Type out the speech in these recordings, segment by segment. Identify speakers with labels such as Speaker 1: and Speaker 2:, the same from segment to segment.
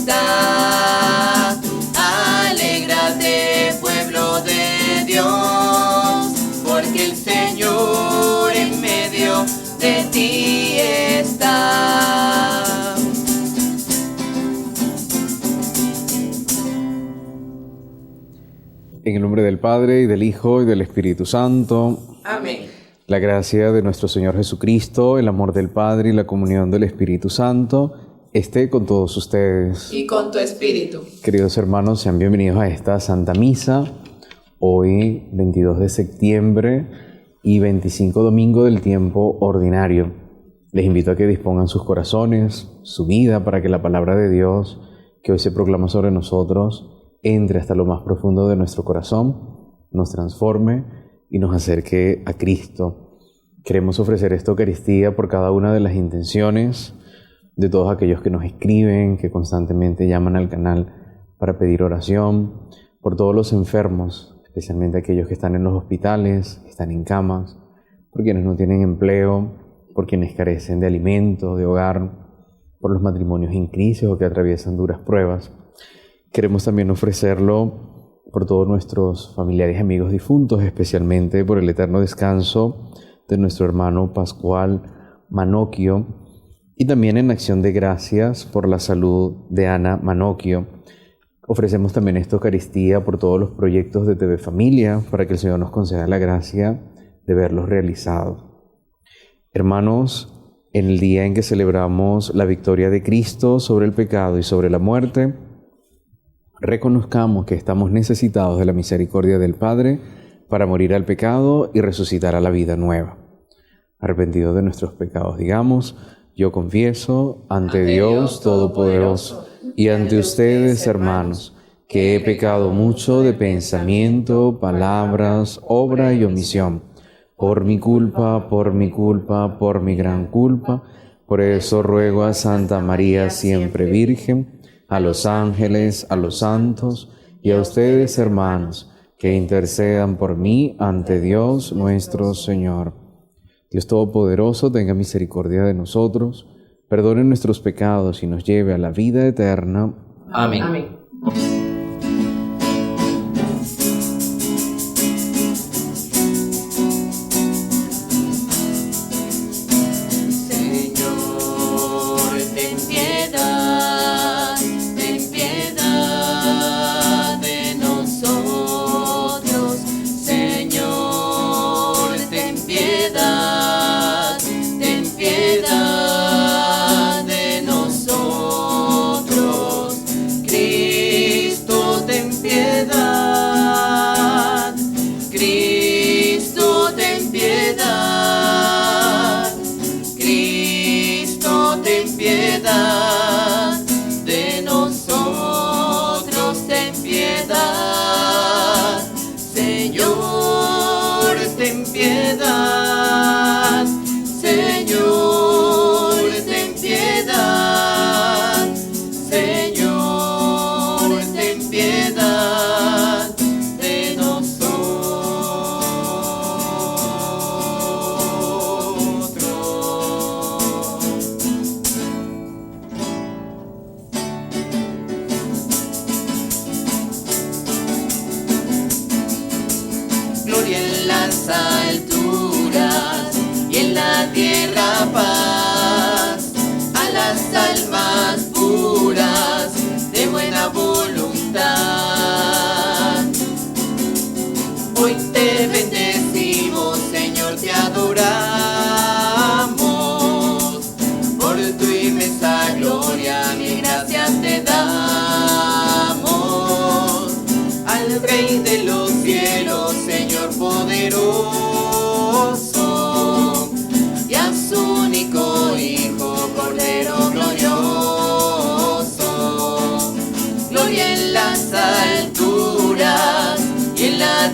Speaker 1: está. Alégrate, pueblo de Dios, porque el Señor en medio de ti está.
Speaker 2: En el nombre del Padre, y del Hijo, y del Espíritu Santo.
Speaker 1: Amén.
Speaker 2: La gracia de nuestro Señor Jesucristo, el amor del Padre y la comunión del Espíritu Santo esté con todos ustedes.
Speaker 1: Y con tu espíritu.
Speaker 2: Queridos hermanos, sean bienvenidos a esta Santa Misa, hoy 22 de septiembre y 25 domingo del tiempo ordinario. Les invito a que dispongan sus corazones, su vida, para que la palabra de Dios que hoy se proclama sobre nosotros entre hasta lo más profundo de nuestro corazón, nos transforme y nos acerque a Cristo. Queremos ofrecer esta Eucaristía por cada una de las intenciones de todos aquellos que nos escriben, que constantemente llaman al canal para pedir oración, por todos los enfermos, especialmente aquellos que están en los hospitales, que están en camas, por quienes no tienen empleo, por quienes carecen de alimento, de hogar, por los matrimonios en crisis o que atraviesan duras pruebas. Queremos también ofrecerlo por todos nuestros familiares y amigos difuntos, especialmente por el eterno descanso de nuestro hermano Pascual Manocchio, y también en acción de gracias por la salud de Ana Manocchio. Ofrecemos también esta Eucaristía por todos los proyectos de TV Familia, para que el Señor nos conceda la gracia de verlos realizados. Hermanos, en el día en que celebramos la victoria de Cristo sobre el pecado y sobre la muerte, reconozcamos que estamos necesitados de la misericordia del Padre para morir al pecado y resucitar a la vida nueva. Arrepentidos de nuestros pecados, digamos: yo confieso ante Dios Todopoderoso y ante ustedes, hermanos, que he pecado mucho de pensamiento, palabras, obra y omisión, por mi culpa, por mi gran culpa. Por eso ruego a Santa María siempre Virgen, a los ángeles, a los santos y a ustedes, hermanos, que intercedan por mí ante Dios nuestro Señor. Dios Todopoderoso tenga misericordia de nosotros, perdone nuestros pecados y nos lleve a la vida eterna.
Speaker 1: Amén. Amén.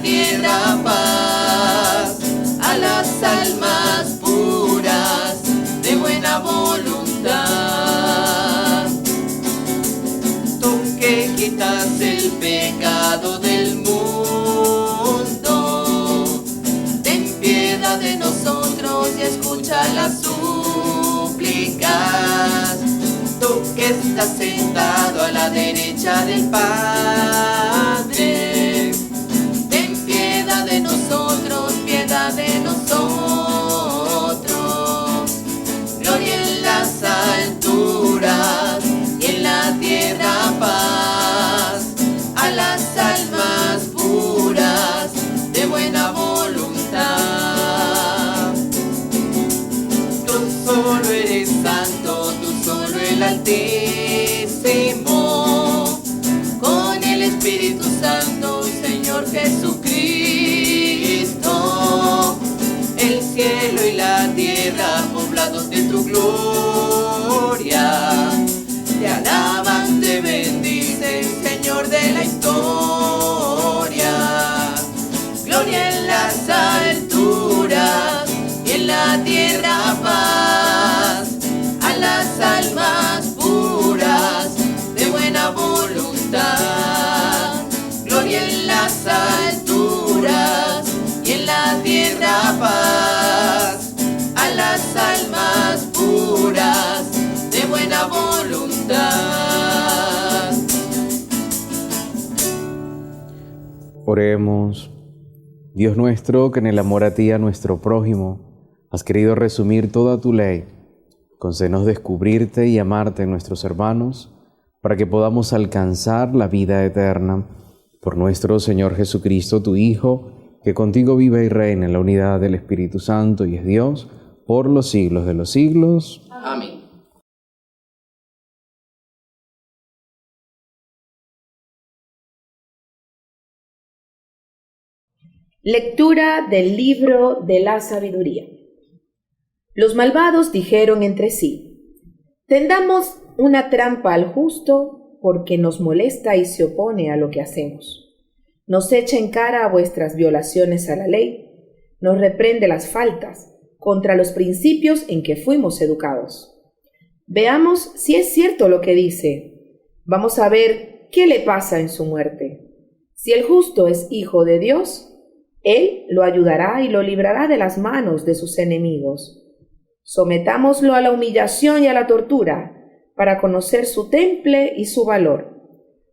Speaker 3: Tierra paz a las almas puras de buena voluntad. Tú que quitas el pecado del mundo, ten piedad de nosotros y escucha las súplicas. tú que estás sentado a la derecha del Padre, ten piedad de nosotros, piedad de nosotros. Gloria en las alturas y en la tierra paz a las almas puras de buena voluntad. Tú solo eres santo, tú solo el Altísimo, con el Espíritu Santo, Señor Jesucristo. El cielo y la tierra poblados de tu gloria, te alaban, te bendicen, Señor de la historia. Gloria en las alturas y en la tierra paz a las almas puras de buena voluntad. Gloria en las alturas y en la tierra paz a las almas puras de buena voluntad.
Speaker 2: Oremos. Dios nuestro, que en el amor a ti y a nuestro prójimo has querido resumir toda tu ley, concédenos descubrirte y amarte en nuestros hermanos, para que podamos alcanzar la vida eterna. Por nuestro Señor Jesucristo, tu Hijo, que contigo vive y reina en la unidad del Espíritu Santo y es Dios, por los siglos de los siglos.
Speaker 3: Amén.
Speaker 4: Lectura del libro de la sabiduría. Los malvados dijeron entre sí: tendamos una trampa al justo, porque nos molesta y se opone a lo que hacemos. Nos echa en cara a vuestras violaciones a la ley, nos reprende las faltas contra los principios en que fuimos educados. Veamos si es cierto lo que dice. Vamos a ver qué le pasa en su muerte. Si el justo es hijo de Dios, Él lo ayudará y lo librará de las manos de sus enemigos. Sometámoslo a la humillación y a la tortura, para conocer su temple y su valor.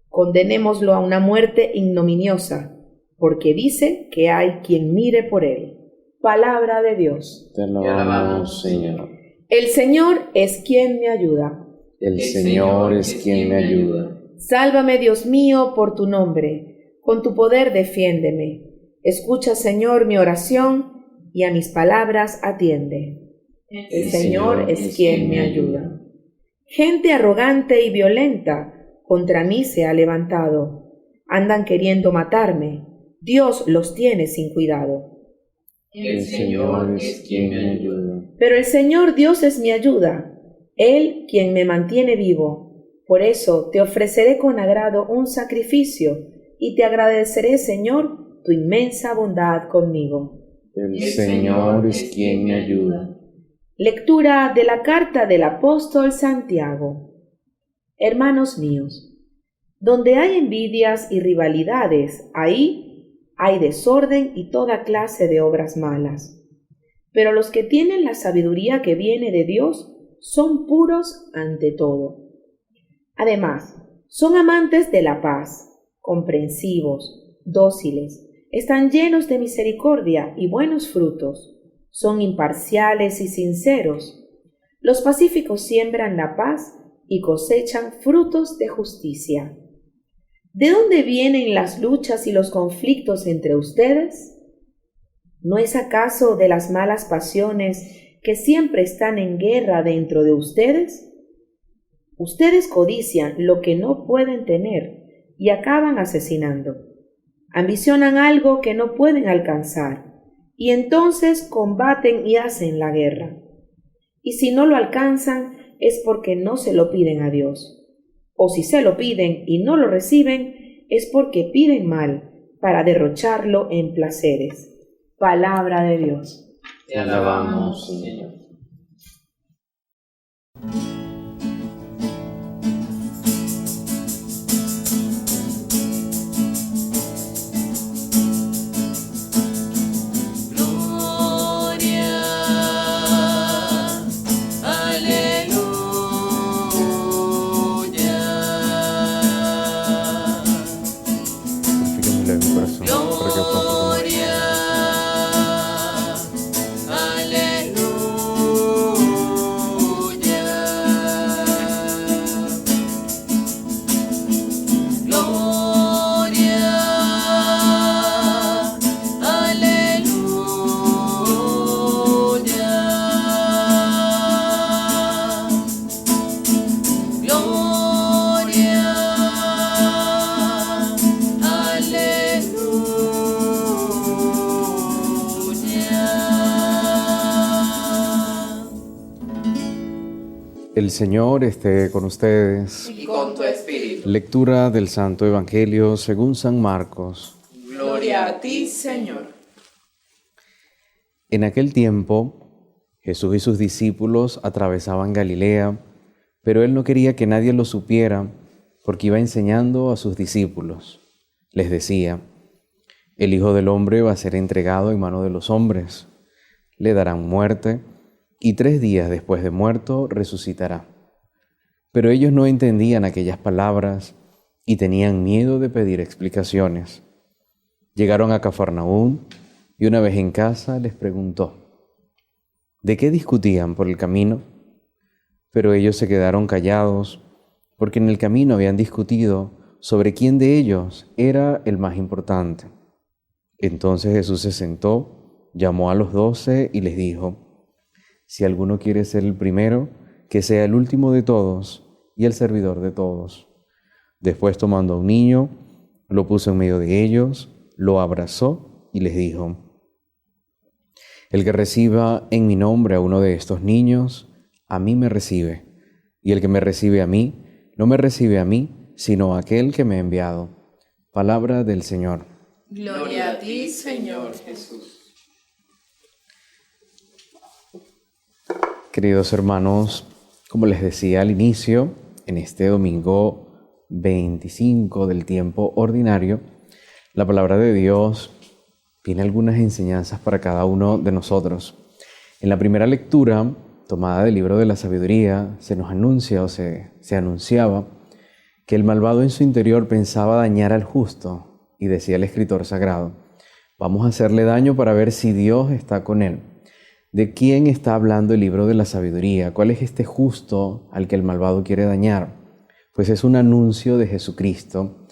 Speaker 4: Condenémoslo a una muerte ignominiosa, porque dice que hay quien mire por él. Palabra de Dios.
Speaker 2: Te alabamos, Señor.
Speaker 4: El Señor es quien me ayuda.
Speaker 2: El Señor es quien me ayuda.
Speaker 4: Sálvame, Dios mío, por tu nombre. Con tu poder defiéndeme. Escucha, Señor, mi oración, y a mis palabras atiende. El Señor es quien me ayuda. Gente arrogante y violenta contra mí se ha levantado. Andan queriendo matarme. Dios los tiene sin cuidado.
Speaker 3: El Señor es quien me ayuda.
Speaker 4: Pero el Señor Dios es mi ayuda, Él quien me mantiene vivo. Por eso te ofreceré con agrado un sacrificio, y te agradeceré, Señor, tu inmensa bondad conmigo.
Speaker 2: El Señor es quien me ayuda.
Speaker 4: Lectura de la carta del apóstol Santiago. Hermanos míos, donde hay envidias y rivalidades, ahí hay desorden y toda clase de obras malas. Pero los que tienen la sabiduría que viene de Dios son puros ante todo. Además, son amantes de la paz, comprensivos, dóciles, están llenos de misericordia y buenos frutos. Son imparciales y sinceros. Los pacíficos siembran la paz y cosechan frutos de justicia. ¿De dónde vienen las luchas y los conflictos entre ustedes? ¿No es acaso de las malas pasiones que siempre están en guerra dentro de ustedes? Ustedes codician lo que no pueden tener y acaban asesinando. Ambicionan algo que no pueden alcanzar y entonces combaten y hacen la guerra. Y si no lo alcanzan es porque no se lo piden a Dios. O si se lo piden y no lo reciben es porque piden mal para derrocharlo en placeres. Palabra de Dios.
Speaker 3: Te alabamos, Señor. Gloria, aleluya.
Speaker 2: de mi corazón. Para que
Speaker 3: Gloria, aleluya. Gloria, aleluya. Gloria, aleluya.
Speaker 2: El Señor esté con ustedes.
Speaker 1: Y con tu espíritu.
Speaker 2: Lectura del Santo Evangelio según San Marcos.
Speaker 1: Gloria a ti, Señor.
Speaker 2: En aquel tiempo, Jesús y sus discípulos atravesaban Galilea, pero él no quería que nadie lo supiera porque iba enseñando a sus discípulos. Les decía: el Hijo del Hombre va a ser entregado en mano de los hombres. Le darán muerte y 3 días después de muerto resucitará. Pero ellos no entendían aquellas palabras y tenían miedo de pedir explicaciones. Llegaron a Cafarnaúm y una vez en casa les preguntó: ¿de qué discutían por el camino? Pero ellos se quedaron callados porque en el camino habían discutido sobre quién de ellos era el más importante. Entonces Jesús se sentó, llamó a los 12 y les dijo: si alguno quiere ser el primero, que sea el último de todos y el servidor de todos. Después, tomando a un niño, lo puso en medio de ellos, lo abrazó y les dijo: el que reciba en mi nombre a uno de estos niños, a mí me recibe, y el que me recibe a mí, no me recibe a mí, sino a aquel que me ha enviado. Palabra del Señor.
Speaker 1: Gloria a ti, Señor Jesús.
Speaker 2: Queridos hermanos, como les decía al inicio, en este domingo 25 del tiempo ordinario, la palabra de Dios tiene algunas enseñanzas para cada uno de nosotros. En la primera lectura, tomada del libro de la sabiduría, se nos anuncia o se anunciaba que el malvado en su interior pensaba dañar al justo, y decía el escritor sagrado: vamos a hacerle daño para ver si Dios está con él. ¿De quién está hablando el libro de la sabiduría? ¿Cuál es este justo al que el malvado quiere dañar? Pues es un anuncio de Jesucristo.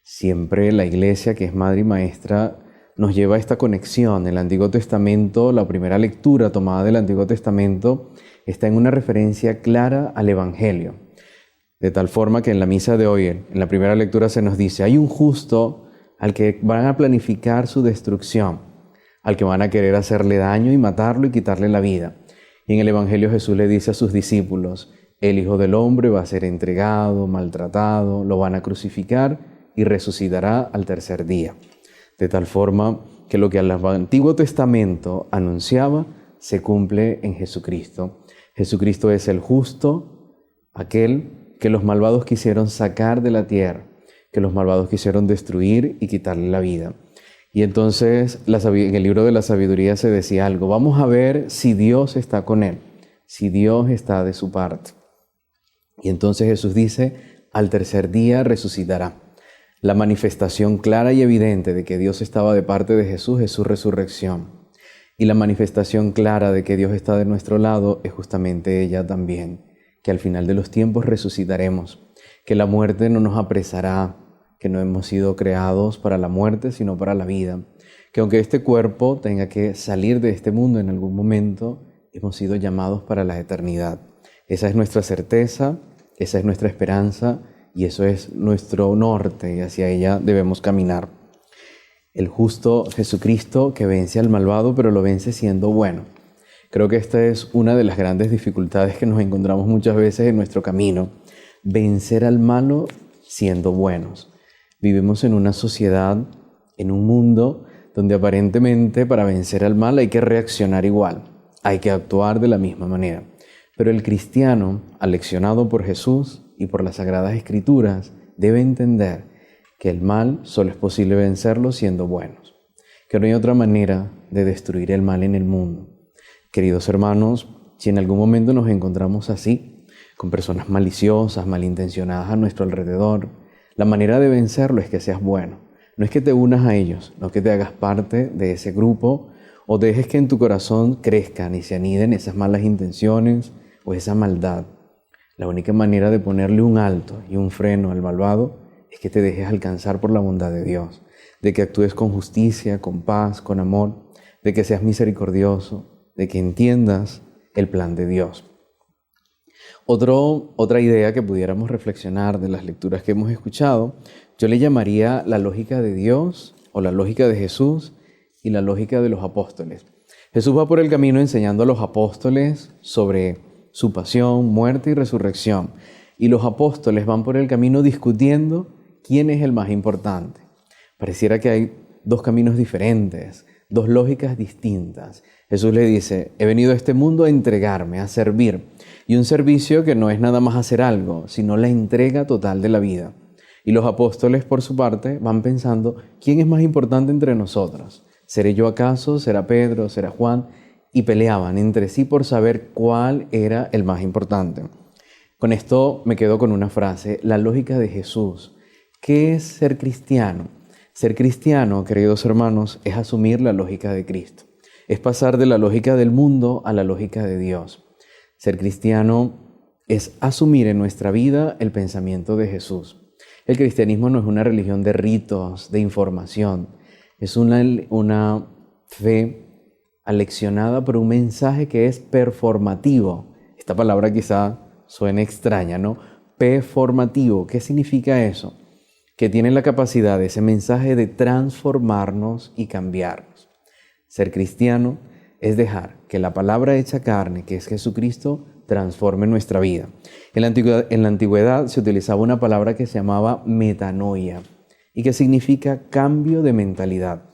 Speaker 2: Siempre la Iglesia, que es madre y maestra, nos lleva a esta conexión. El Antiguo Testamento, la primera lectura tomada del Antiguo Testamento, está en una referencia clara al Evangelio. De tal forma que en la misa de hoy, en la primera lectura, se nos dice: hay un justo al que van a planificar su destrucción, al que van a querer hacerle daño y matarlo y quitarle la vida. Y en el Evangelio Jesús le dice a sus discípulos: el Hijo del Hombre va a ser entregado, maltratado, lo van a crucificar y resucitará al 3er día. De tal forma que lo que el Antiguo Testamento anunciaba se cumple en Jesucristo. Jesucristo es el justo, aquel que los malvados quisieron sacar de la tierra, que los malvados quisieron destruir y quitarle la vida. Y entonces en el libro de la sabiduría se decía algo: vamos a ver si Dios está con él, si Dios está de su parte. Y entonces Jesús dice: al 3er día resucitará. La manifestación clara y evidente de que Dios estaba de parte de Jesús es su resurrección. Y la manifestación clara de que Dios está de nuestro lado es justamente ella también, que al final de los tiempos resucitaremos, que la muerte no nos apresará, que no hemos sido creados para la muerte, sino para la vida, que aunque este cuerpo tenga que salir de este mundo en algún momento, hemos sido llamados para la eternidad. Esa es nuestra certeza, esa es nuestra esperanza y eso es nuestro norte, y hacia ella debemos caminar. El justo Jesucristo que vence al malvado, pero lo vence siendo bueno. Creo que esta es una de las grandes dificultades que nos encontramos muchas veces en nuestro camino: vencer al malo siendo buenos. Vivimos en una sociedad, en un mundo donde aparentemente para vencer al mal hay que reaccionar igual, hay que actuar de la misma manera. Pero el cristiano, aleccionado por Jesús y por las Sagradas Escrituras, debe entender que el mal solo es posible vencerlo siendo buenos, que no hay otra manera de destruir el mal en el mundo. Queridos hermanos, si en algún momento nos encontramos así, con personas maliciosas, malintencionadas a nuestro alrededor, la manera de vencerlo es que seas bueno. No es que te unas a ellos, no que te hagas parte de ese grupo o dejes que en tu corazón crezcan y se aniden esas malas intenciones o esa maldad. La única manera de ponerle un alto y un freno al malvado es que te dejes alcanzar por la bondad de Dios, de que actúes con justicia, con paz, con amor, de que seas misericordioso, de que entiendas el plan de Dios. Otra idea que pudiéramos reflexionar de las lecturas que hemos escuchado, yo le llamaría la lógica de Dios o la lógica de Jesús y la lógica de los apóstoles. Jesús va por el camino enseñando a los apóstoles sobre su pasión, muerte y resurrección. Y los apóstoles van por el camino discutiendo quién es el más importante. Pareciera que hay dos caminos diferentes, dos lógicas distintas. Jesús le dice, he venido a este mundo a entregarme, a servir. Y un servicio que no es nada más hacer algo, sino la entrega total de la vida. Y los apóstoles, por su parte, van pensando, ¿quién es más importante entre nosotros? ¿Seré yo acaso? ¿Será Pedro? ¿Será Juan? Y peleaban entre sí por saber cuál era el más importante. Con esto me quedo con una frase, la lógica de Jesús. ¿Qué es ser cristiano? Ser cristiano, queridos hermanos, es asumir la lógica de Cristo. Es pasar de la lógica del mundo a la lógica de Dios. Ser cristiano es asumir en nuestra vida el pensamiento de Jesús. El cristianismo no es una religión de ritos, de información. Es una fe aleccionada por un mensaje que es performativo. Esta palabra quizá suene extraña, ¿no? Performativo. ¿Qué significa eso? Que tiene la capacidad de ese mensaje de transformarnos y cambiarnos. Ser cristiano es dejar que la palabra hecha carne, que es Jesucristo, transforme nuestra vida. En la antigüedad se utilizaba una palabra que se llamaba metanoia y que significa cambio de mentalidad.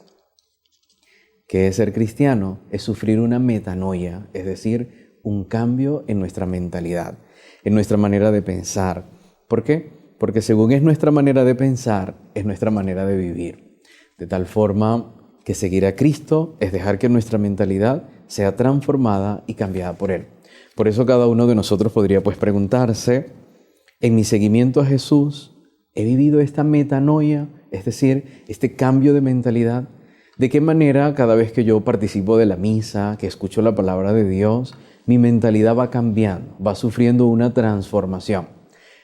Speaker 2: ¿Qué es ser cristiano? Es sufrir una metanoia, es decir, un cambio en nuestra mentalidad, en nuestra manera de pensar. ¿Por qué? Porque según es nuestra manera de pensar, es nuestra manera de vivir. De tal forma que seguir a Cristo es dejar que nuestra mentalidad sea transformada y cambiada por Él. Por eso cada uno de nosotros podría preguntarse, en mi seguimiento a Jesús, ¿he vivido esta metanoia? Es decir, este cambio de mentalidad. ¿De qué manera cada vez que yo participo de la misa, que escucho la palabra de Dios, mi mentalidad va cambiando, va sufriendo una transformación?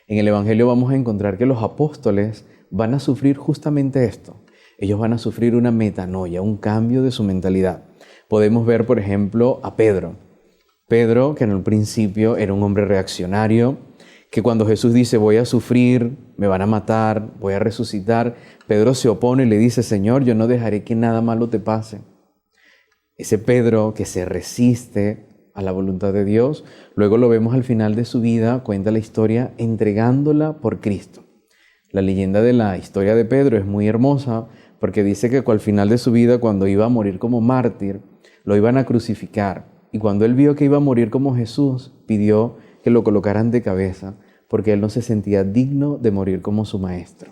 Speaker 2: En el Evangelio vamos a encontrar que los apóstoles van a sufrir justamente esto. Ellos van a sufrir una metanoia, un cambio de su mentalidad. Podemos ver, por ejemplo, a Pedro. Pedro, que en un principio era un hombre reaccionario, que cuando Jesús dice, voy a sufrir, me van a matar, voy a resucitar, Pedro se opone y le dice, Señor, yo no dejaré que nada malo te pase. Ese Pedro que se resiste a la voluntad de Dios, luego lo vemos al final de su vida, cuenta la historia, entregándola por Cristo. La leyenda de la historia de Pedro es muy hermosa, porque dice que al final de su vida, cuando iba a morir como mártir, lo iban a crucificar. Y cuando él vio que iba a morir como Jesús, pidió que lo colocaran de cabeza, porque él no se sentía digno de morir como su maestro.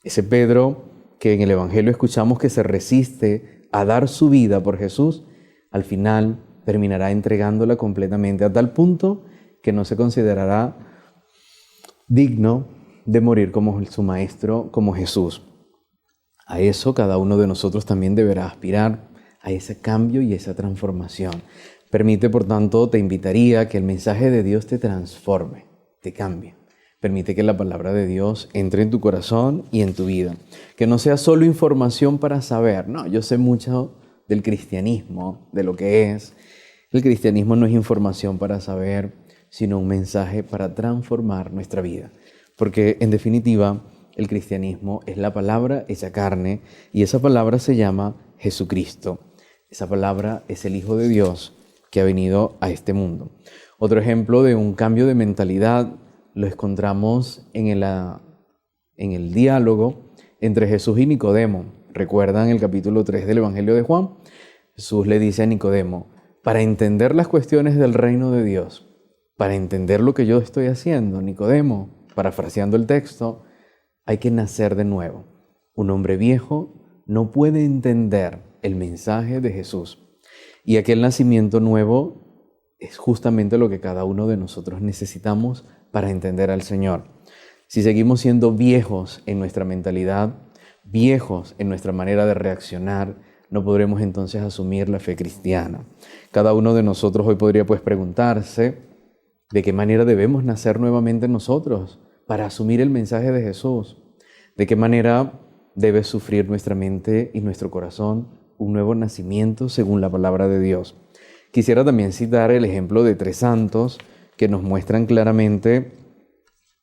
Speaker 2: Ese Pedro que en el Evangelio escuchamos que se resiste a dar su vida por Jesús, al final terminará entregándola completamente a tal punto que no se considerará digno de morir como su maestro, como Jesús. A eso cada uno de nosotros también deberá aspirar, a ese cambio y esa transformación. Permite, por tanto, te invitaría a que el mensaje de Dios te transforme, te cambie. Permite que la palabra de Dios entre en tu corazón y en tu vida. Que no sea solo información para saber. No, yo sé mucho del cristianismo, de lo que es. El cristianismo no es información para saber, sino un mensaje para transformar nuestra vida. Porque, en definitiva, el cristianismo es la palabra hecha carne y esa palabra se llama Jesucristo. Esa palabra es el Hijo de Dios que ha venido a este mundo. Otro ejemplo de un cambio de mentalidad lo encontramos en el diálogo entre Jesús y Nicodemo. ¿Recuerdan el capítulo 3 del Evangelio de Juan? Jesús le dice a Nicodemo, para entender las cuestiones del reino de Dios, para entender lo que yo estoy haciendo, Nicodemo, parafraseando el texto, hay que nacer de nuevo. Un hombre viejo no puede entender el mensaje de Jesús. Y aquel nacimiento nuevo es justamente lo que cada uno de nosotros necesitamos para entender al Señor. Si seguimos siendo viejos en nuestra mentalidad, viejos en nuestra manera de reaccionar, no podremos entonces asumir la fe cristiana. Cada uno de nosotros hoy podría pues preguntarse de qué manera debemos nacer nuevamente nosotros para asumir el mensaje de Jesús. De qué manera debe sufrir nuestra mente y nuestro corazón un nuevo nacimiento según la palabra de Dios. Quisiera también citar el ejemplo de 3 santos que nos muestran claramente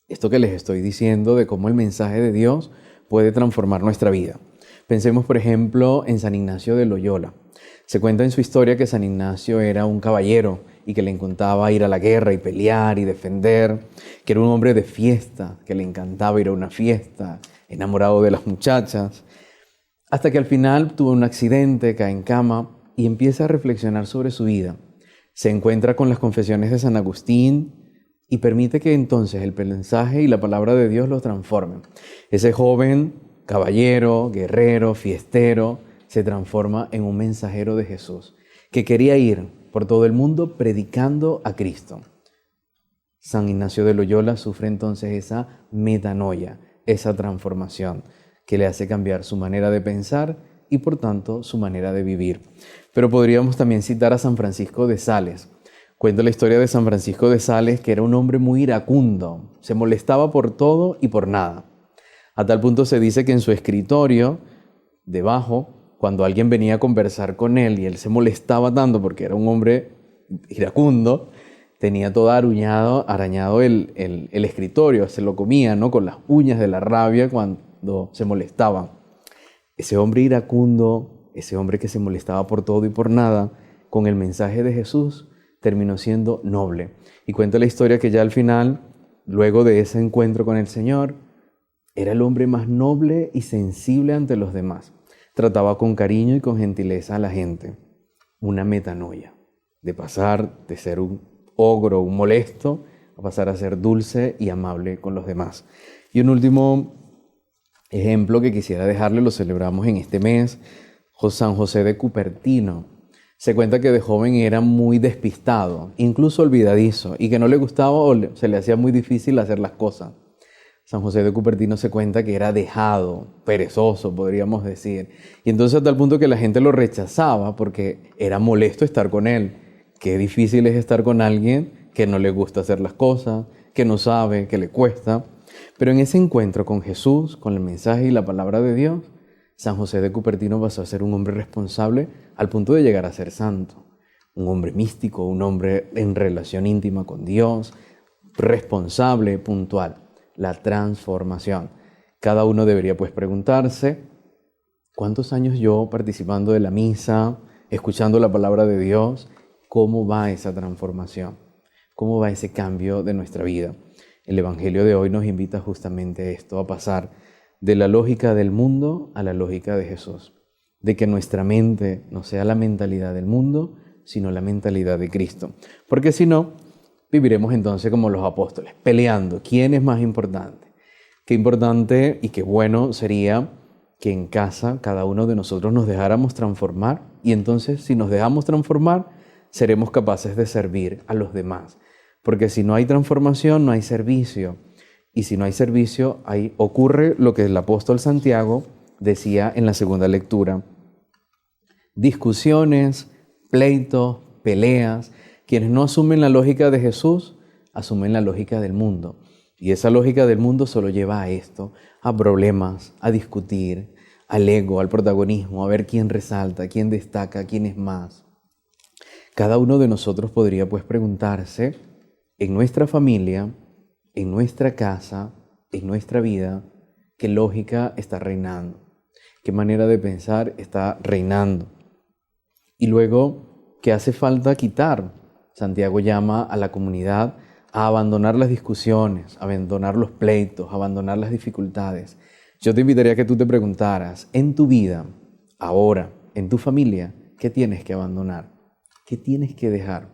Speaker 2: esto que les estoy diciendo de cómo el mensaje de Dios puede transformar nuestra vida. Pensemos, por ejemplo, en San Ignacio de Loyola. Se cuenta en su historia que San Ignacio era un caballero y que le encantaba ir a la guerra y pelear y defender, que era un hombre de fiesta, que le encantaba ir a una fiesta, enamorado de las muchachas, hasta que al final tuvo un accidente, cae en cama y empieza a reflexionar sobre su vida. Se encuentra con las confesiones de San Agustín y permite que entonces el mensaje y la palabra de Dios lo transformen. Ese joven, caballero, guerrero, fiestero, se transforma en un mensajero de Jesús, que quería ir por todo el mundo predicando a Cristo. San Ignacio de Loyola sufre entonces esa metanoia, esa transformación, que le hace cambiar su manera de pensar y por tanto su manera de vivir. Pero podríamos también citar a San Francisco de Sales. Cuento la historia de San Francisco de Sales, que era un hombre muy iracundo, se molestaba por todo y por nada. A tal punto se dice que en su escritorio, debajo, cuando alguien venía a conversar con él y él se molestaba tanto porque era un hombre iracundo, tenía todo arañado el escritorio, se lo comía, ¿no?, con las uñas de la rabia cuando se molestaba. Ese hombre iracundo, ese hombre que se molestaba por todo y por nada, con el mensaje de Jesús, terminó siendo noble. Y cuenta la historia que ya al final, luego de ese encuentro con el Señor, era el hombre más noble y sensible ante los demás. Trataba con cariño y con gentileza a la gente. Una metanoia, de pasar de ser un ogro, un molesto, a pasar a ser dulce y amable con los demás. Y un último ejemplo que quisiera dejarle, lo celebramos en este mes, San José de Cupertino. Se cuenta que de joven era muy despistado, incluso olvidadizo, y que no le gustaba o se le hacía muy difícil hacer las cosas. San José de Cupertino se cuenta que era dejado, perezoso, podríamos decir. Y entonces a tal punto que la gente lo rechazaba porque era molesto estar con él. Qué difícil es estar con alguien que no le gusta hacer las cosas, que no sabe, que le cuesta. Pero en ese encuentro con Jesús, con el mensaje y la palabra de Dios, San José de Cupertino pasó a ser un hombre responsable al punto de llegar a ser santo. Un hombre místico, un hombre en relación íntima con Dios, responsable, puntual. La transformación. Cada uno debería pues preguntarse, ¿cuántos años yo participando de la misa, escuchando la palabra de Dios? ¿Cómo va esa transformación? ¿Cómo va ese cambio de nuestra vida? El Evangelio de hoy nos invita justamente a esto, a pasar de la lógica del mundo a la lógica de Jesús. De que nuestra mente no sea la mentalidad del mundo, sino la mentalidad de Cristo. Porque si no, viviremos entonces como los apóstoles, peleando. ¿Quién es más importante? Qué importante y qué bueno sería que en casa cada uno de nosotros nos dejáramos transformar y entonces si nos dejamos transformar, seremos capaces de servir a los demás. Porque si no hay transformación, no hay servicio. Y si no hay servicio, ahí ocurre lo que el apóstol Santiago decía en la segunda lectura. Discusiones, pleitos, peleas. Quienes no asumen la lógica de Jesús, asumen la lógica del mundo. Y esa lógica del mundo solo lleva a esto, a problemas, a discutir, al ego, al protagonismo, a ver quién resalta, quién destaca, quién es más. Cada uno de nosotros podría pues preguntarse, en nuestra familia, en nuestra casa, en nuestra vida, ¿qué lógica está reinando? ¿Qué manera de pensar está reinando? Y luego, ¿qué hace falta quitar? Santiago llama a la comunidad a abandonar las discusiones, a abandonar los pleitos, a abandonar las dificultades. Yo te invitaría a que tú te preguntaras, en tu vida, ahora, en tu familia, ¿qué tienes que abandonar? ¿Qué tienes que dejar?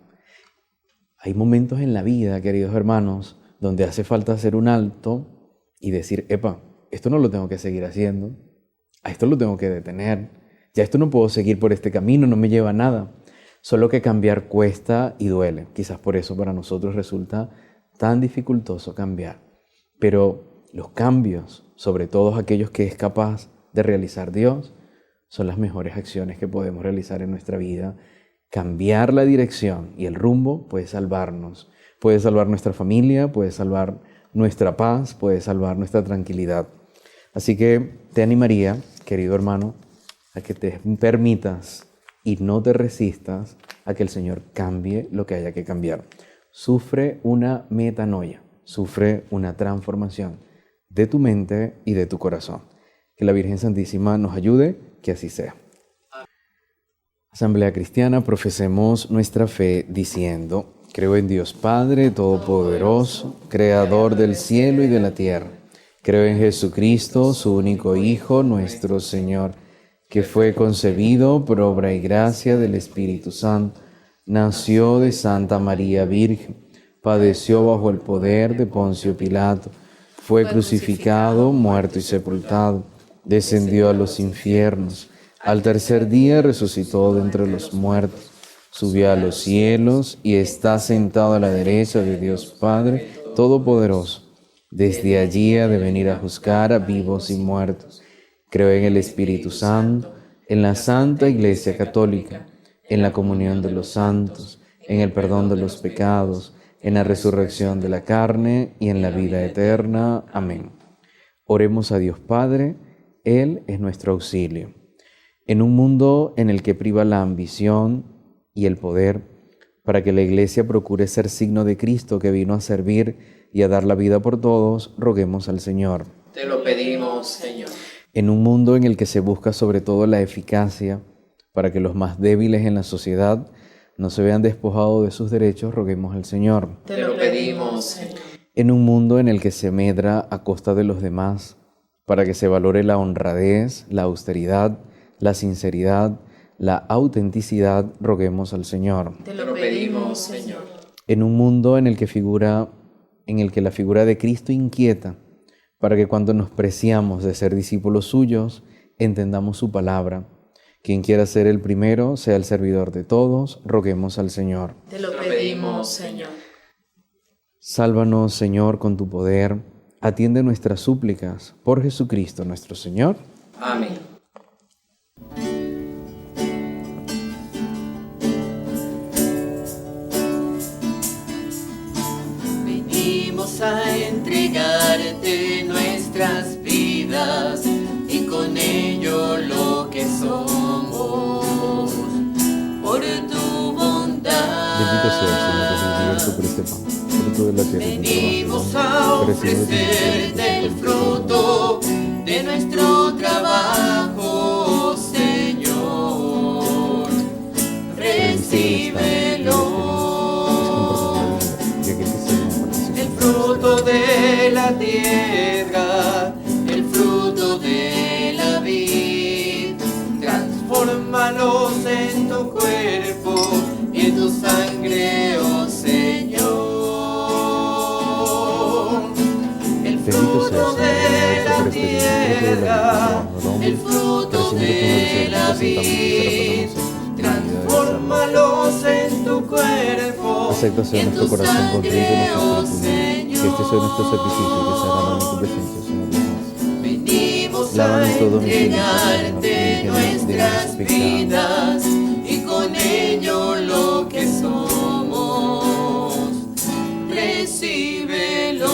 Speaker 2: Hay momentos en la vida, queridos hermanos, donde hace falta hacer un alto y decir, epa, esto no lo tengo que seguir haciendo, a esto lo tengo que detener, ya esto no puedo seguir por este camino, no me lleva a nada. Solo que cambiar cuesta y duele. Quizás por eso para nosotros resulta tan dificultoso cambiar. Pero los cambios, sobre todo aquellos que es capaz de realizar Dios, son las mejores acciones que podemos realizar en nuestra vida. Cambiar la dirección y el rumbo puede salvarnos, puede salvar nuestra familia, puede salvar nuestra paz, puede salvar nuestra tranquilidad. Así que te animaría, querido hermano, a que te permitas y no te resistas a que el Señor cambie lo que haya que cambiar. Sufre una metanoia, sufre una transformación de tu mente y de tu corazón. Que la Virgen Santísima nos ayude, que así sea. Asamblea Cristiana, profesemos nuestra fe diciendo: creo en Dios Padre Todopoderoso, Creador del cielo y de la tierra. Creo en Jesucristo, su único Hijo, nuestro Señor, que fue concebido por obra y gracia del Espíritu Santo, nació de Santa María Virgen, padeció bajo el poder de Poncio Pilato, fue crucificado, muerto y sepultado, descendió a los infiernos, al tercer día resucitó de entre los muertos, subió a los cielos y está sentado a la derecha de Dios Padre Todopoderoso. Desde allí ha de venir a juzgar a vivos y muertos. Creo en el Espíritu Santo, en la Santa Iglesia Católica, en la comunión de los santos, en el perdón de los pecados, en la resurrección de la carne y en la vida eterna. Amén. Oremos a Dios Padre, Él es nuestro auxilio. En un mundo en el que priva la ambición y el poder, para que la Iglesia procure ser signo de Cristo que vino a servir y a dar la vida por todos, roguemos al Señor.
Speaker 3: Te lo pedimos, Señor.
Speaker 2: En un mundo en el que se busca sobre todo la eficacia, para que los más débiles en la sociedad no se vean despojados de sus derechos, roguemos al Señor.
Speaker 3: Te lo pedimos, Señor.
Speaker 2: En un mundo en el que se medra a costa de los demás, para que se valore la honradez, la austeridad, la sinceridad, la autenticidad, roguemos al Señor.
Speaker 3: Te lo pedimos, Señor.
Speaker 2: En un mundo en el que la figura de Cristo inquieta, para que cuando nos preciamos de ser discípulos suyos, entendamos su palabra. Quien quiera ser el primero, sea el servidor de todos, roguemos al Señor.
Speaker 3: Te lo pedimos, Señor.
Speaker 2: Sálvanos, Señor, con tu poder. Atiende nuestras súplicas. Por Jesucristo nuestro Señor.
Speaker 3: Amén. Venimos a entregarte nuestras vidas y con ello lo que somos, por tu bondad.
Speaker 2: Bendito sea el Señor, que nos libertó por este pan, fruto de la tierra.
Speaker 3: Venimos a ofrecerte el fruto de nuestro trabajo, Señor. Recíbelo. El fruto de la tierra, el fruto de la vid, transfórmalos en tu cuerpo y en tu sangre, oh Señor. El fruto de la tierra, el fruto de la vid, transfórmalos en tu cuerpo.
Speaker 2: Acepta sea nuestro corazón contrito y nuestro espíritu, que este sea nuestro sacrificio y que se haga en tu presencia, Señor Dios.
Speaker 3: Venimos a entregarte nuestras vidas y con ello lo que somos, recíbelo.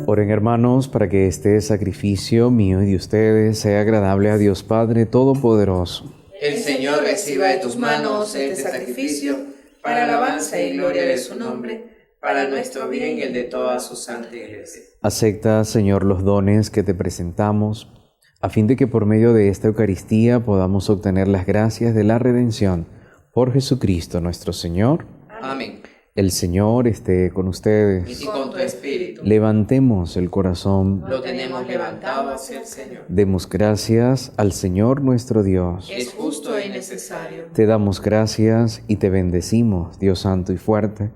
Speaker 2: Oren, hermanos, para que este sacrificio mío y de ustedes sea agradable a Dios Padre Todopoderoso.
Speaker 3: El Señor reciba de tus manos este sacrificio para alabanza y gloria de su nombre, para nuestro bien y el de toda su santa Iglesia.
Speaker 2: Acepta, Señor, los dones que te presentamos, a fin de que por medio de esta Eucaristía podamos obtener las gracias de la redención. Por Jesucristo nuestro Señor.
Speaker 3: Amén.
Speaker 2: El Señor esté con ustedes.
Speaker 3: Y con tu espíritu.
Speaker 2: Levantemos el corazón.
Speaker 3: Lo tenemos levantado hacia el Señor.
Speaker 2: Demos gracias al Señor nuestro Dios.
Speaker 3: Es justo y necesario.
Speaker 2: Te damos gracias y te bendecimos, Dios santo y fuerte,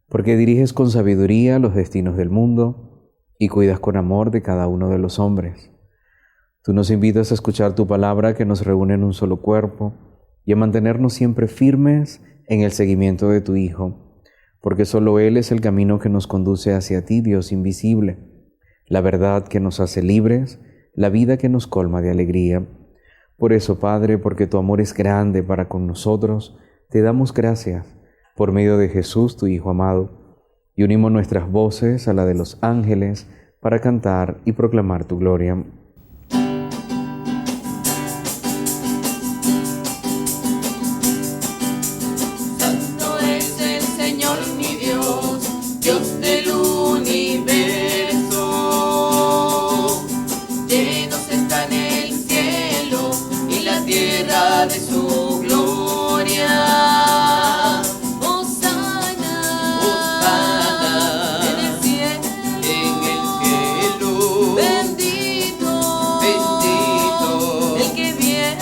Speaker 2: porque diriges con sabiduría los destinos del mundo y cuidas con amor de cada uno de los hombres. Tú nos invitas a escuchar tu palabra que nos reúne en un solo cuerpo y a mantenernos siempre firmes en el seguimiento de tu Hijo. porque solo Él es el camino que nos conduce hacia ti, Dios invisible, la verdad que nos hace libres, la vida que nos colma de alegría. Por eso, Padre, porque tu amor es grande para con nosotros, te damos gracias por medio de Jesús, tu Hijo amado, y unimos nuestras voces a la de los ángeles para cantar y proclamar tu gloria.
Speaker 3: Santo es el Señor mi Dios, Dios del universo. Llenos están el cielo y la tierra de su gloria. Hosana, Hosana en el cielo, bendito, bendito el que viene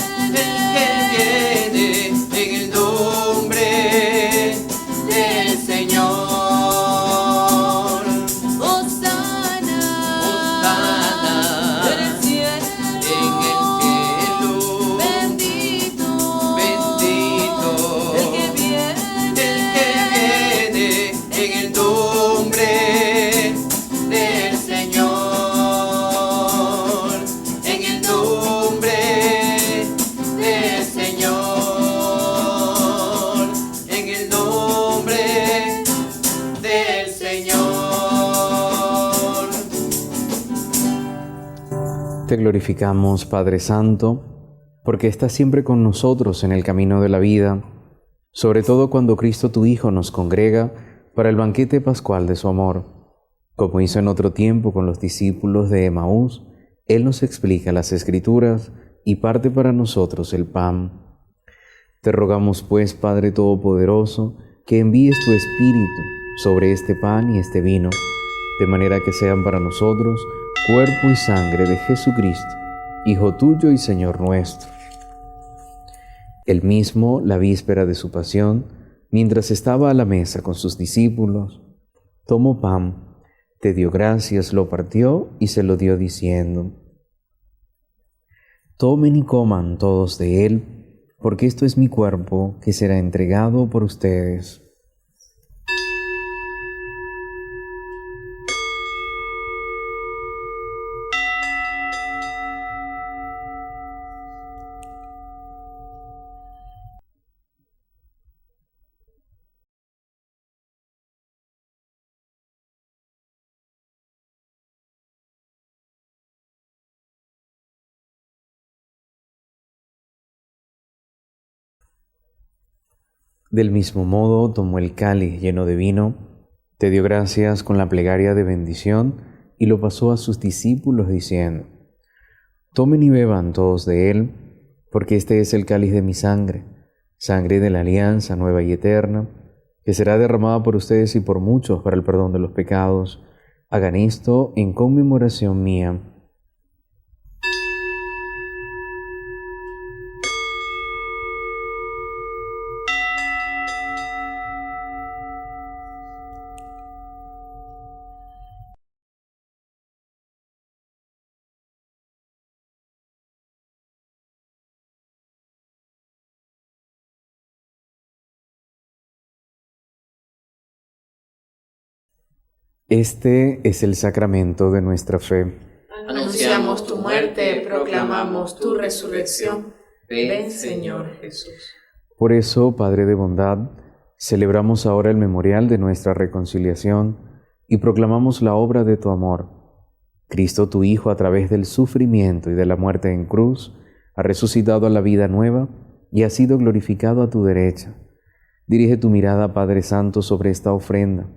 Speaker 3: en el nombre del Señor. Hosana, Hosana en el cielo, bendito, bendito el que viene en el nombre del Señor, en el nombre del Señor, en el nombre del Señor.
Speaker 2: Te glorificamos, Padre Santo, porque estás siempre con nosotros en el camino de la vida, sobre todo cuando Cristo tu Hijo nos congrega para el banquete pascual de su amor. Como hizo en otro tiempo con los discípulos de Emaús, Él nos explica las Escrituras y parte para nosotros el pan. Te rogamos pues, Padre Todopoderoso, que envíes tu Espíritu sobre este pan y este vino, de manera que sean para nosotros cuerpo y sangre de Jesucristo, Hijo tuyo y Señor nuestro. Él mismo, la víspera de su pasión, mientras estaba a la mesa con sus discípulos, tomó pan, te dio gracias, lo partió y se lo dio diciendo: tomen y coman todos de él, porque esto es mi cuerpo que será entregado por ustedes. Del mismo modo tomó el cáliz lleno de vino, te dio gracias con la plegaria de bendición y lo pasó a sus discípulos diciendo: tomen y beban todos de él, porque este es el cáliz de mi sangre, sangre de la alianza nueva y eterna, que será derramada por ustedes y por muchos para el perdón de los pecados. Hagan esto en conmemoración mía. Este es el sacramento de nuestra fe.
Speaker 1: Anunciamos tu muerte, proclamamos tu resurrección. Ven, Señor Jesús.
Speaker 2: Por eso, Padre de bondad, celebramos ahora el memorial de nuestra reconciliación y proclamamos la obra de tu amor. Cristo, tu Hijo, a través del sufrimiento y de la muerte en cruz, ha resucitado a la vida nueva y ha sido glorificado a tu derecha. Dirige tu mirada, Padre Santo, sobre esta ofrenda.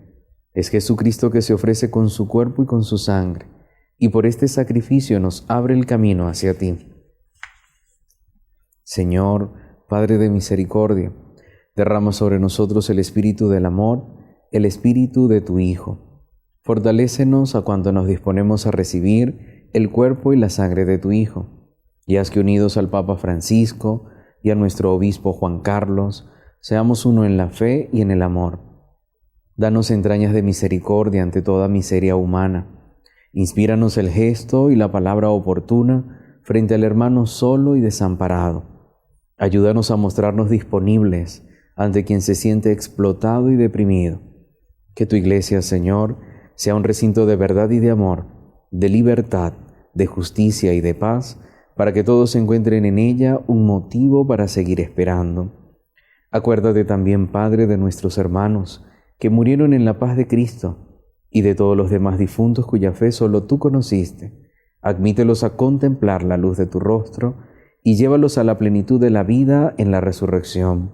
Speaker 2: Es Jesucristo que se ofrece con su cuerpo y con su sangre, y por este sacrificio nos abre el camino hacia ti. Señor, Padre de misericordia, derrama sobre nosotros el espíritu del amor, el espíritu de tu Hijo. Fortalécenos a cuanto nos disponemos a recibir el cuerpo y la sangre de tu Hijo, y haz que unidos al Papa Francisco y a nuestro obispo Juan Carlos, seamos uno en la fe y en el amor. Danos entrañas de misericordia ante toda miseria humana. Inspíranos el gesto y la palabra oportuna frente al hermano solo y desamparado. Ayúdanos a mostrarnos disponibles ante quien se siente explotado y deprimido, Que tu iglesia, Señor, sea un recinto de verdad y de amor, de libertad, de justicia y de paz, para que todos encuentren en ella un motivo para seguir esperando. Acuérdate también, Padre, de nuestros hermanos que murieron en la paz de Cristo y de todos los demás difuntos cuya fe solo tú conociste. Admítelos a contemplar la luz de tu rostro y llévalos a la plenitud de la vida en la resurrección.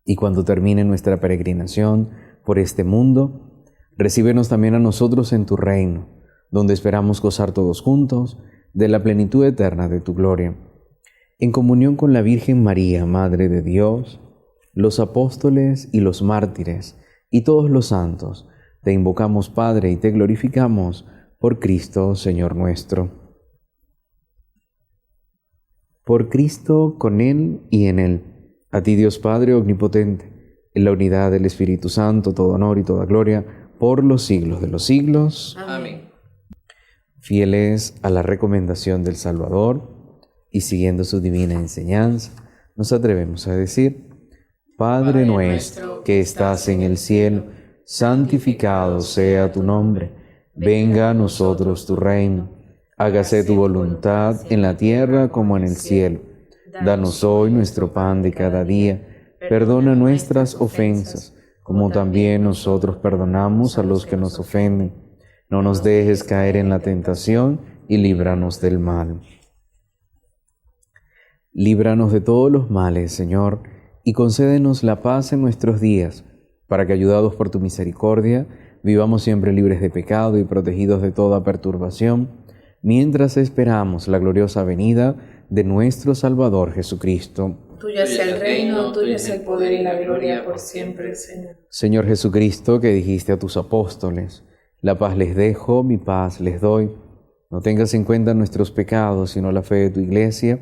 Speaker 2: Y cuando termine nuestra peregrinación por este mundo, recíbenos también a nosotros en tu reino, donde esperamos gozar todos juntos de la plenitud eterna de tu gloria. En comunión con la Virgen María, Madre de Dios, los apóstoles y los mártires, y todos los santos, te invocamos, Padre, y te glorificamos por Cristo, Señor nuestro. Por Cristo, con Él y en Él, a ti Dios Padre omnipotente, en la unidad del Espíritu Santo, todo honor y toda gloria, por los siglos de los siglos.
Speaker 3: Amén.
Speaker 2: Fieles a la recomendación del Salvador y siguiendo su divina enseñanza, nos atrevemos a decir: Padre nuestro que estás en el cielo, santificado sea tu nombre. Venga a nosotros tu reino. Hágase tu voluntad en la tierra como en el cielo. Danos hoy nuestro pan de cada día. Perdona nuestras ofensas, como también nosotros perdonamos a los que nos ofenden. No nos dejes caer en la tentación y líbranos del mal. Líbranos de todos los males, Señor, y concédenos la paz en nuestros días, para que, ayudados por tu misericordia, vivamos siempre libres de pecado y protegidos de toda perturbación, mientras esperamos la gloriosa venida de nuestro Salvador Jesucristo.
Speaker 3: Tuyo es el reino, tuyo es el poder y la gloria por siempre, Señor.
Speaker 2: Señor Jesucristo, que dijiste a tus apóstoles: la paz les dejo, mi paz les doy. No tengas en cuenta nuestros pecados, sino la fe de tu Iglesia,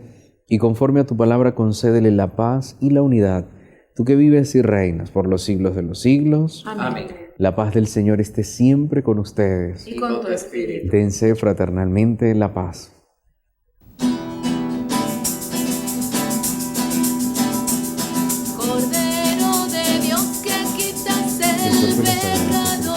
Speaker 2: y conforme a tu palabra concédele la paz y la unidad, tú que vives y reinas por los siglos de los siglos.
Speaker 3: Amén.
Speaker 2: La paz del Señor esté siempre con ustedes.
Speaker 3: Y con tu espíritu.
Speaker 2: Dense fraternalmente la paz.
Speaker 1: Cordero de Dios que quitas el pecado.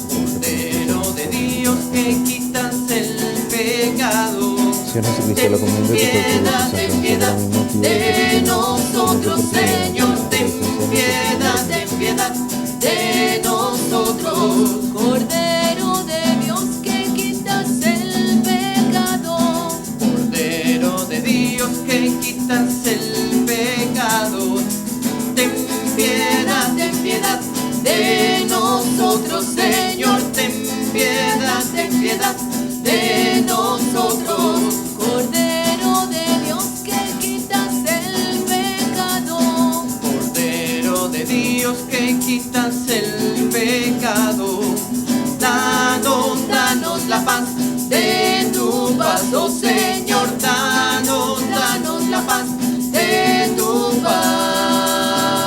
Speaker 1: Cordero de Dios que quitas el pecado.
Speaker 2: Señor Jesucristo, la comunión de tu cuerpo y de tu
Speaker 1: Ten piedad de nosotros, Señor. Ten piedad de nosotros. Cordero de Dios que quitas el pecado. Cordero de Dios que quitas el pecado. Ten piedad de nosotros, Señor. Ten piedad de nosotros. Cordero de Dios que quitas el pecado. Cordero de Dios que quitas el pecado. Danos la paz de tu paz, oh Señor. Danos la paz de tu paz.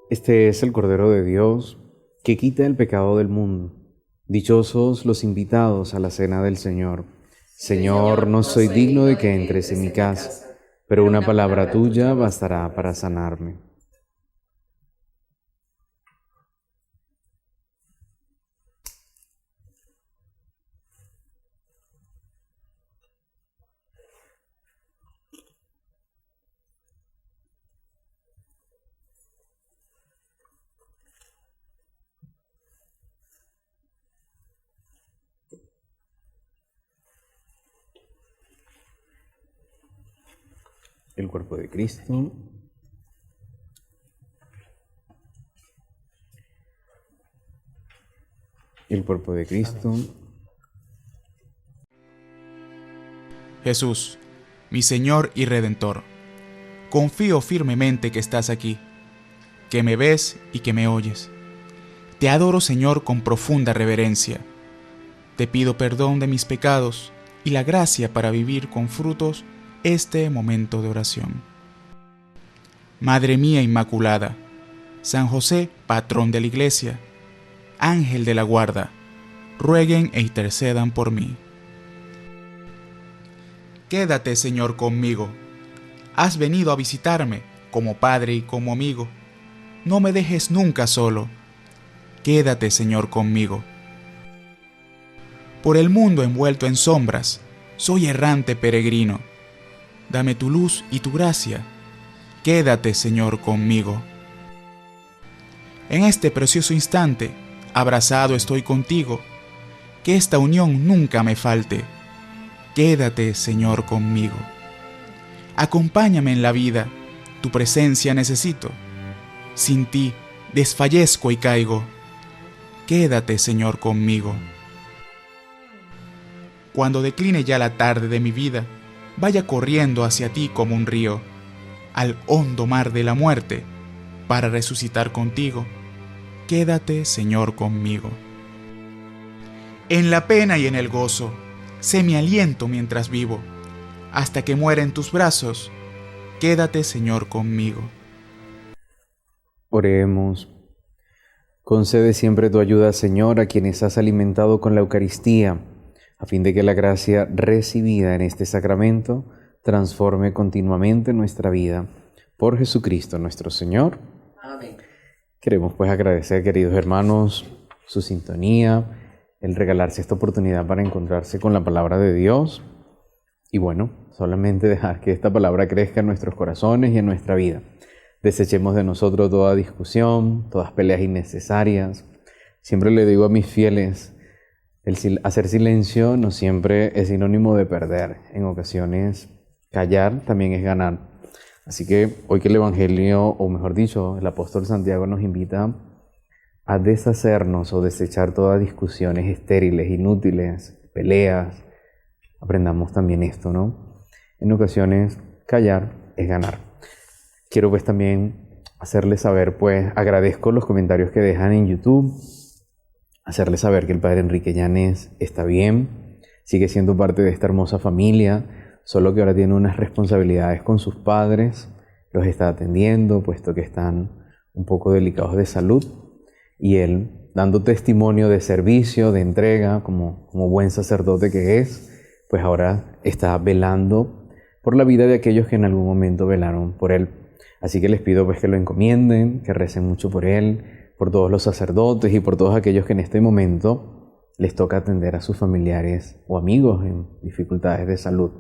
Speaker 2: Este es el Cordero de Dios que quita el pecado del mundo. Dichosos los invitados a la cena del Señor. Señor, no soy digno de que entres en mi casa, pero una palabra tuya bastará para sanarme. El cuerpo de Cristo. El cuerpo de Cristo.
Speaker 5: Jesús, mi Señor y Redentor, confío firmemente que estás aquí, que me ves y que me oyes. Te adoro, Señor, con profunda reverencia. Te pido perdón de mis pecados y la gracia para vivir con frutos este momento de oración. Madre mía Inmaculada, San José, patrón de la Iglesia, Ángel de la guarda, rueguen e intercedan por mí. Quédate, Señor, conmigo. Has venido a visitarme como Padre y como amigo. no me dejes nunca solo. Quédate, Señor, conmigo. Por el mundo envuelto en sombras, soy errante peregrino. Dame tu luz y tu gracia. Quédate, Señor, conmigo. En este precioso instante, abrazado estoy contigo. Que esta unión nunca me falte. Quédate, Señor, conmigo. Acompáñame en la vida, tu presencia necesito. Sin ti desfallezco y caigo. Quédate, Señor, conmigo. Cuando decline ya la tarde de mi vida, vaya corriendo hacia ti como un río, al hondo mar de la muerte, para resucitar contigo. Quédate, Señor, conmigo. En la pena y en el gozo, sé mi aliento mientras vivo, hasta que muera en tus brazos. Quédate, Señor, conmigo.
Speaker 2: Oremos. Concede siempre tu ayuda, Señor, a quienes has alimentado con la Eucaristía, a fin de que la gracia recibida en este sacramento transforme continuamente nuestra vida. Por Jesucristo nuestro Señor.
Speaker 3: Amén.
Speaker 2: Queremos pues agradecer, queridos hermanos, su sintonía, el regalarse esta oportunidad para encontrarse con la palabra de Dios. Y bueno, solamente dejar que esta palabra crezca en nuestros corazones y en nuestra vida. Desechemos de nosotros toda discusión, todas peleas innecesarias. Siempre le digo a mis fieles, hacer silencio no siempre es sinónimo de perder. En ocasiones, callar también es ganar. Así que hoy que el Evangelio, o mejor dicho, el apóstol Santiago nos invita a deshacernos o desechar todas discusiones estériles, inútiles, peleas, aprendamos también esto, ¿no? En ocasiones, callar es ganar. Quiero pues también hacerles saber, pues agradezco los comentarios que dejan en YouTube, hacerles saber que el Padre Enrique Llanes está bien, sigue siendo parte de esta hermosa familia, solo que ahora tiene unas responsabilidades con sus padres, los está atendiendo, puesto que están un poco delicados de salud, y él, dando testimonio de servicio, de entrega, como buen sacerdote que es, pues ahora está velando por la vida de aquellos que en algún momento velaron por él. Así que les pido pues que lo encomienden, que recen mucho por él, por todos los sacerdotes y por todos aquellos que en este momento les toca atender a sus familiares o amigos en dificultades de salud.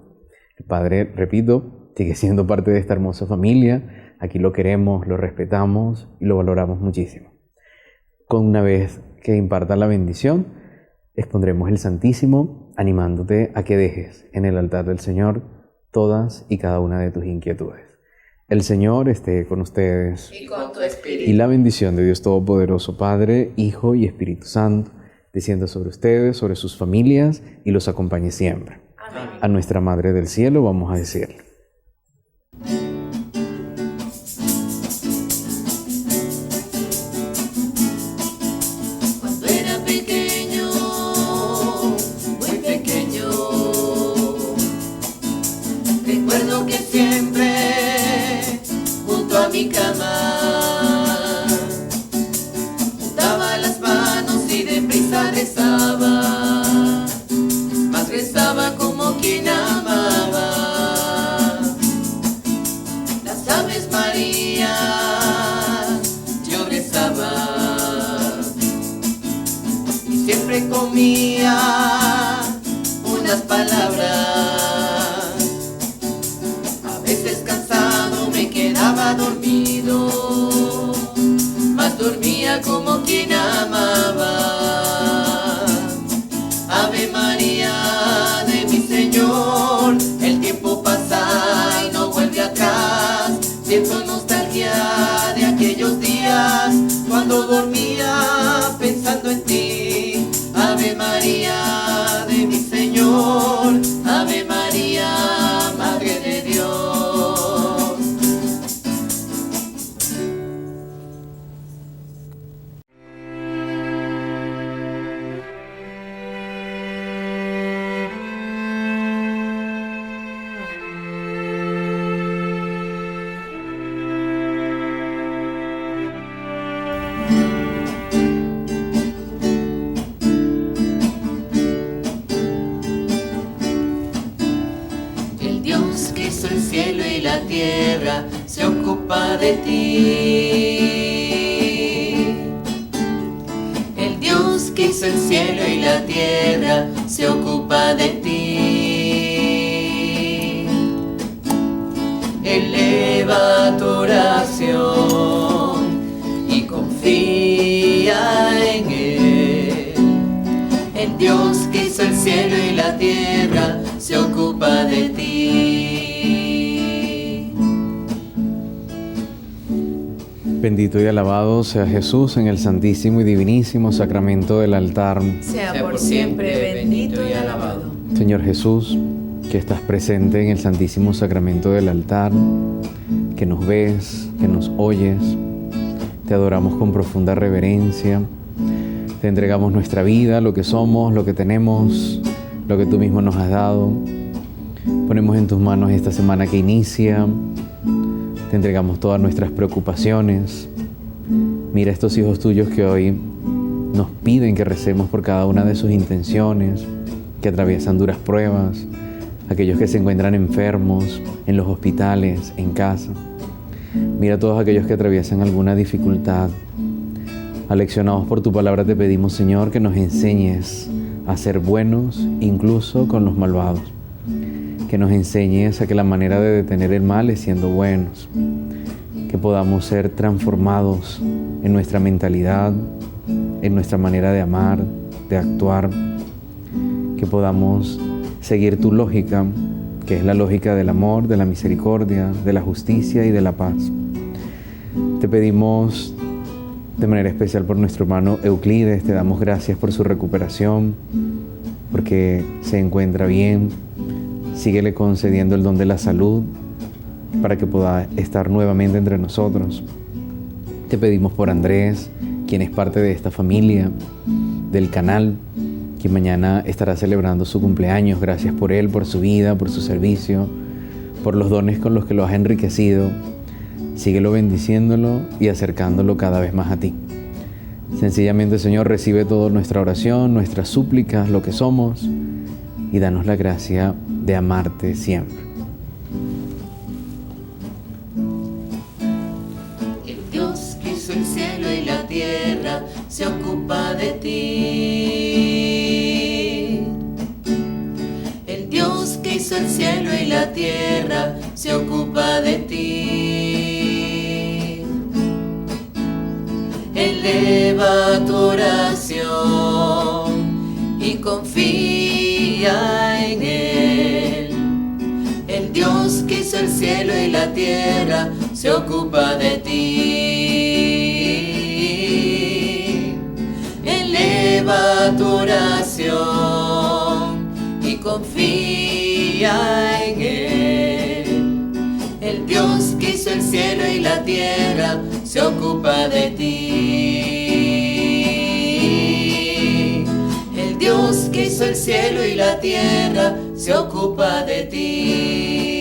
Speaker 2: El Padre, repito, sigue siendo parte de esta hermosa familia. Aquí lo queremos, lo respetamos y lo valoramos muchísimo. Con una vez que impartan la bendición, expondremos el Santísimo, animándote a que dejes en el altar del Señor todas y cada una de tus inquietudes. El Señor esté con ustedes.
Speaker 3: Y con tu espíritu.
Speaker 2: Y la bendición de Dios Todopoderoso, Padre, Hijo y Espíritu Santo, descienda sobre ustedes, sobre sus familias y los acompañe siempre.
Speaker 3: Amén.
Speaker 2: A nuestra Madre del Cielo vamos a decirle:
Speaker 3: Cuando era pequeño, muy pequeño, recuerdo que siempre junto a mi cama juntaba las manos y deprisa rezaba, mas rezaba como quien amaba. Las Aves Marías yo rezaba y siempre comía unas palabras. A veces cansado me quedaba dormido, mas dormía como quien amaba. Ave María de mi Señor, el tiempo pasa y no vuelve atrás. Siento nostalgia de aquellos días cuando dormía pensando en ti. Ave María de mi Señor, Ave María, Madre de Dios. El Dios que hizo el cielo y la tierra se ocupa de ti. hizo el cielo y la tierra, se ocupa de ti. Eleva tu oración y confía en Él. El Dios que hizo el cielo y la tierra, se ocupa de ti.
Speaker 2: Bendito y alabado sea Jesús en el santísimo y divinísimo sacramento del altar.
Speaker 1: Sea por siempre bendito y alabado.
Speaker 2: Señor Jesús, que estás presente en el santísimo sacramento del altar, que nos ves, que nos oyes, te adoramos con profunda reverencia, te entregamos nuestra vida, lo que somos, lo que tenemos, lo que tú mismo nos has dado. Ponemos en tus manos esta semana que inicia. Te entregamos todas nuestras preocupaciones. Mira a estos hijos tuyos que hoy nos piden que recemos por cada una de sus intenciones, que atraviesan duras pruebas, aquellos que se encuentran enfermos, en los hospitales, en casa. Mira a todos aquellos que atraviesan alguna dificultad. Aleccionados por tu palabra te pedimos, Señor, que nos enseñes a ser buenos incluso con los malvados. Que nos enseñes a que la manera de detener el mal es siendo buenos. Que podamos ser transformados en nuestra mentalidad, en nuestra manera de amar, de actuar. Que podamos seguir tu lógica, que es la lógica del amor, de la misericordia, de la justicia y de la paz. Te pedimos de manera especial por nuestro hermano Euclides, te damos gracias por su recuperación, porque se encuentra bien. Síguele concediendo el don de la salud para que pueda estar nuevamente entre nosotros. Te pedimos por Andrés, quien es parte de esta familia, del canal, quien mañana estará celebrando su cumpleaños. Gracias por él, por su vida, por su servicio, por los dones con los que lo has enriquecido. Síguelo bendiciéndolo y acercándolo cada vez más a ti. Sencillamente, Señor, recibe toda nuestra oración, nuestras súplicas, lo que somos, y danos la gracia de amarte siempre.
Speaker 3: El Dios que hizo el cielo y la tierra, se ocupa de ti. El Dios que hizo el cielo y la tierra, se ocupa de ti. Eleva tu oración y confía en Él. El Dios que hizo el cielo y la tierra, se ocupa de ti. Eleva tu oración y confía en Él. El Dios que hizo el cielo y la tierra, se ocupa de ti. El Dios que hizo el cielo y la tierra, se ocupa de ti.